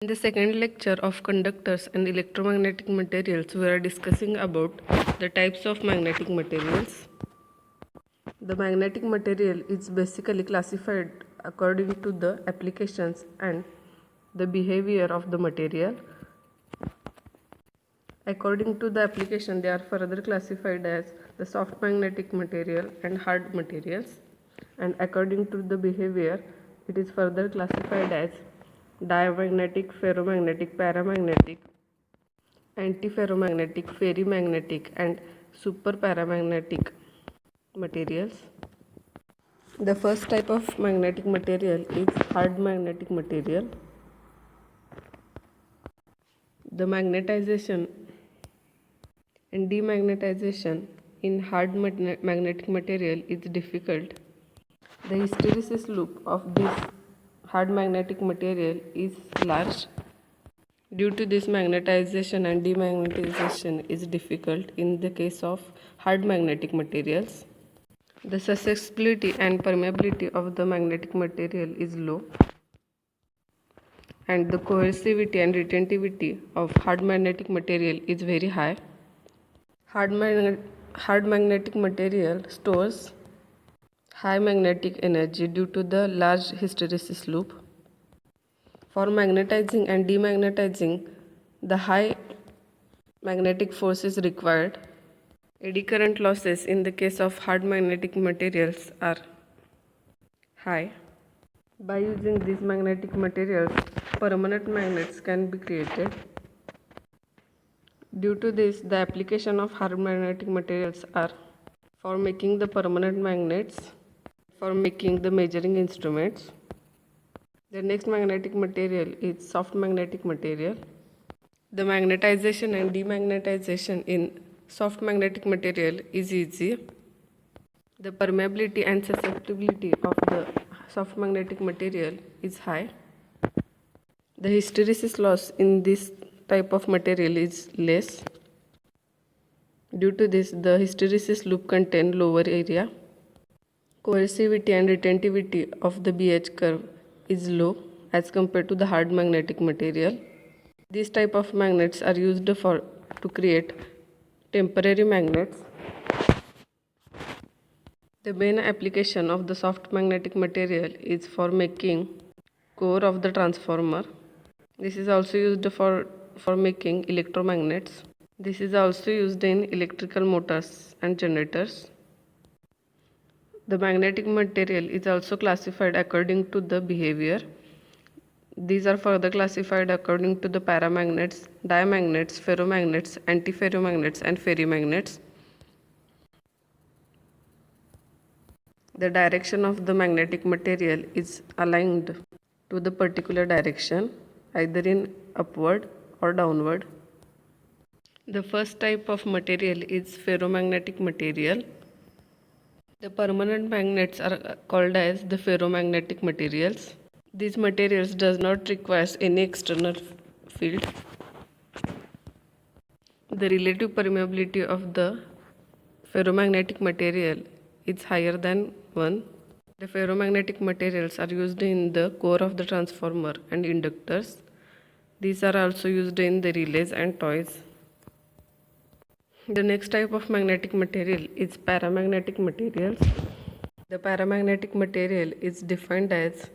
In the second lecture of conductors and electromagnetic materials, we are discussing about the types of magnetic materials. The magnetic material is basically classified according to the applications and the behavior of the material. According to the application, they are further classified as the soft magnetic material and hard materials. And according to the behavior, it is further classified as diamagnetic, ferromagnetic, paramagnetic, antiferromagnetic, ferrimagnetic, and superparamagnetic materials. The first type of magnetic material is hard magnetic material. The magnetization and demagnetization in hard magnetic material is difficult. The hysteresis loop of this hard magnetic material is large. Due to this, magnetization and demagnetization is difficult in the case of hard magnetic materials. The susceptibility and permeability of the magnetic material is low, and the coercivity and retentivity of hard magnetic material is very high. Hard magnetic material stores high magnetic energy due to the large hysteresis loop. For magnetizing and demagnetizing, the high magnetic force is required. Eddy current losses in the case of hard magnetic materials are high. By using these magnetic materials, permanent magnets can be created. Due to this, the application of hard magnetic materials are for making the permanent magnets, for making the measuring instruments. The next magnetic material is soft magnetic material. The magnetization and demagnetization in soft magnetic material is easy. The permeability and susceptibility of the soft magnetic material is high. The hysteresis loss in this type of material is less. Due to this, the hysteresis loop contains lower area. Coercivity and retentivity of the BH curve is low as compared to the hard magnetic material. These type of magnets are used to create temporary magnets. The main application of the soft magnetic material is for making core of the transformer. This is also used for making electromagnets. This is also used in electrical motors and generators. The magnetic material is also classified according to the behavior. These are further classified according to the paramagnets, diamagnets, ferromagnets, antiferromagnets, and ferrimagnets. The direction of the magnetic material is aligned to the particular direction, either in upward or downward. The first type of material is ferromagnetic material. The permanent magnets are called as the ferromagnetic materials. These materials does not require any external field. The relative permeability of the ferromagnetic material is higher than 1. The ferromagnetic materials are used in the core of the transformer and inductors. These are also used in the relays and toys. The next type of magnetic material is paramagnetic materials. The paramagnetic material is defined as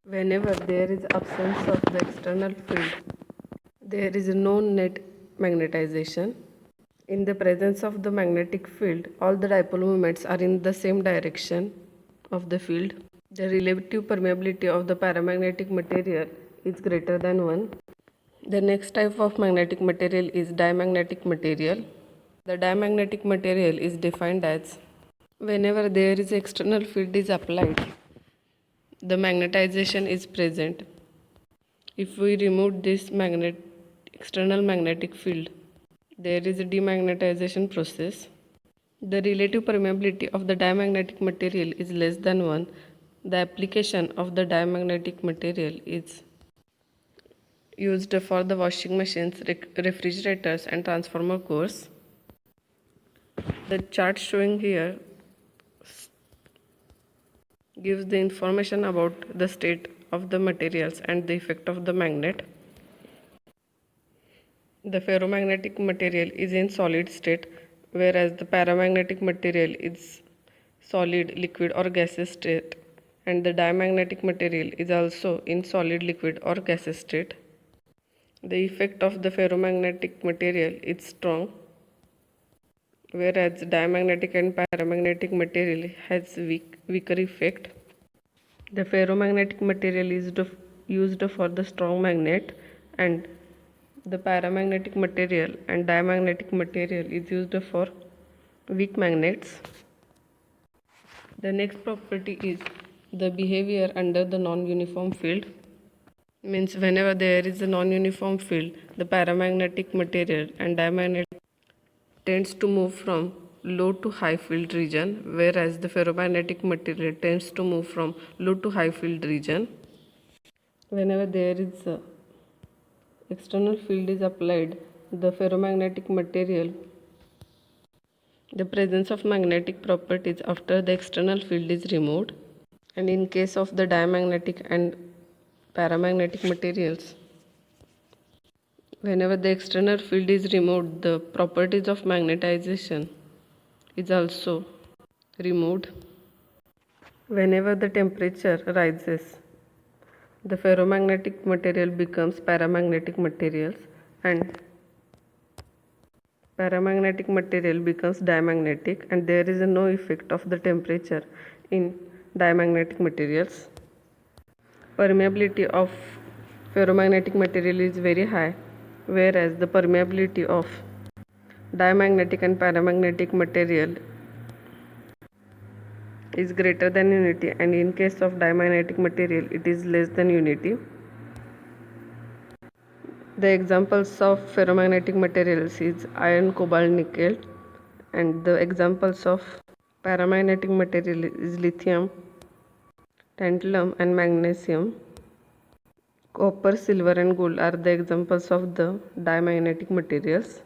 whenever there is absence of the external field, there is no net magnetization. In the presence of the magnetic field, all the dipole moments are in the same direction of the field. The relative permeability of the paramagnetic material is greater than 1. The next type of magnetic material is diamagnetic material. The diamagnetic material is defined as whenever there is external field is applied, the magnetization is present. If we remove this external magnetic field, there is a demagnetization process. The relative permeability of the diamagnetic material is less than 1. The application of the diamagnetic material is used for the washing machines, refrigerators, and transformer cores. The chart showing here gives the information about the state of the materials and the effect of the magnet. The ferromagnetic material is in solid state, whereas the paramagnetic material is solid, liquid, or gaseous state, and the diamagnetic material is also in solid, liquid, or gaseous state. The effect of the ferromagnetic material is strong, whereas diamagnetic and paramagnetic material has weaker effect. The ferromagnetic material is used for the strong magnet, and the paramagnetic material and diamagnetic material is used for weak magnets. The next property is the behavior under the non-uniform field. Means whenever there is a non-uniform field, the paramagnetic material and diamagnetic tends to move from low to high field region, whereas the ferromagnetic material tends to move from low to high field region. Whenever there is a external field is applied, the ferromagnetic material, the presence of magnetic properties after the external field is removed. And in case of the diamagnetic and paramagnetic materials, whenever the external field is removed, the properties of magnetization is also removed. Whenever the temperature rises, the ferromagnetic material becomes paramagnetic materials, and paramagnetic material becomes diamagnetic, and there is no effect of the temperature in diamagnetic materials. Permeability of ferromagnetic material is very high, whereas the permeability of diamagnetic and paramagnetic material is greater than unity, and in case of diamagnetic material it is less than unity. The examples of ferromagnetic materials is iron, cobalt, nickel, and the examples of paramagnetic material is lithium, tantalum, and magnesium. Copper, silver, and gold are the examples of the diamagnetic materials.